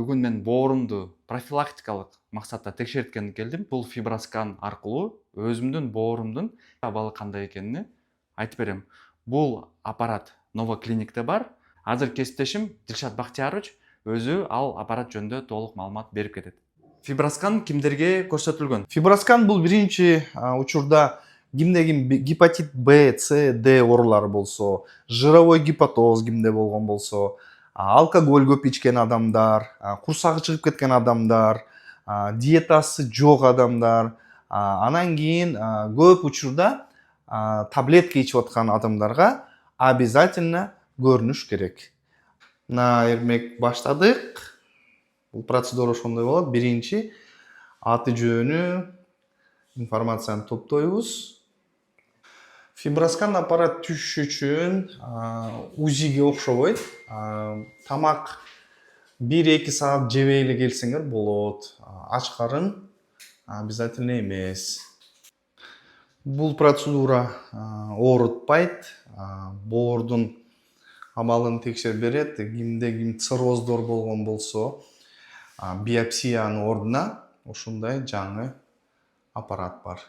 Бүгүн мен боорумду профилактикалык максатта текшерткени келдим. Бул фиброскан аркылуу өзүмдүн боорумдун абалы кандай экенин айтып берем. Бул аппарат Новоклиникте бар. Азыр кесиптешим Дилшат Бактиярович өзү ал аппарат жөнүндө толук маалымат берип кетет. Фиброскан кимдерге көрсөтүлгөн? Фиброскан бул биринчи учурда кимде ким гепатит Б, С, Д оорулары болсо, жировой гепатоз кимде болгон болсо, алкоголь көп ичкен адамдар, курсагы чыгып кеткен адамдар, диетасы жок адамдар, анан кийин көп учурда таблетка ичип аткан адамдарга обязательно көрүнүш керек. Мына эрмек баштадык. Бул процедура ошондой болот. Биринчи аты жөнү, информацияны топтойбуз. Фиброскан аппарат түшүш үчүн УЗИге окшобойт. Тамак 1-2 саат жебей эле келсеңер болот. Ач карын обязательно эмес. Бул процедура оорутпайт. Боордун абалын текшерип берет. Кимде ким цирроздор болгон болсо, биопсиянын ордуна ушундай жаңы аппарат бар.